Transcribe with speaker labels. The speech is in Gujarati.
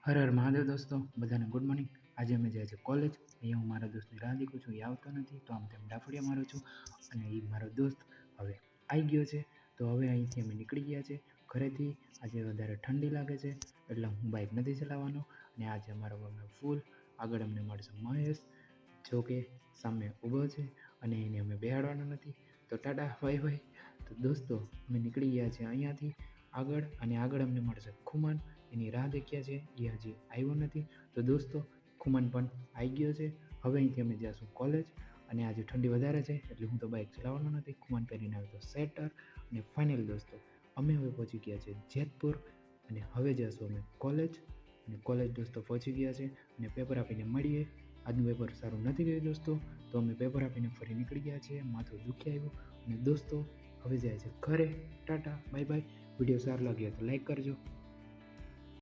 Speaker 1: હર હર મહાદેવ દોસ્તો, બધાને ગુડ મોર્નિંગ. આજે અમે જાય છે કોલેજ. અહીંયા હું મારા દોસ્તની રાહ દેખું છું, એ આવતો નથી તો આમ તેમ ડાફડિયા મારું છું. અને એ મારો દોસ્ત હવે આવી ગયો છે. તો હવે અહીંથી અમે નીકળી ગયા છે ઘરેથી. આજે વધારે ઠંડી લાગે છે એટલે હું બાઇક નથી ચલાવવાનો. અને આજે અમારો ફૂલ આગળ અમને મળશે મહેશ, જો કે સામે ઊભો છે અને એને અમે બેહાડવાના નથી. તો ટાટા બાય બાય. તો દોસ્તો અમે નીકળી ગયા છે અહીંયાથી આગળ, અને આગળ અમને મળશે ખુમાન. એની રાહ દેખ્યા છે, એ હજી આવ્યો નથી. તો દોસ્તો ખુમાન પણ આવી ગયો છે. હવે અહીંથી અમે જઈશું કોલેજ. અને આજે ઠંડી વધારે છે એટલે હું તો બાઇક ચલાવવાનો નથી. ખુમાન પહેરીને આવ્યો તો સ્વેટર. અને ફાઇનલ દોસ્તો અમે હવે પહોંચી ગયા છે જેતપુર, અને હવે જઈશું અમે કોલેજ. અને કોલેજ દોસ્તો પહોંચી ગયા છે અને પેપર આપીને મળીએ. આજનું પેપર સારું નથી ગયું દોસ્તો, તો અમે પેપર આપીને ફરી નીકળી ગયા છીએ. માથું દુખી આવ્યું. અને દોસ્તો હવે જાય છે ઘરે. Tata bye bye. વિડીયો સારો લાગ્યો તો લાઈક કરજો.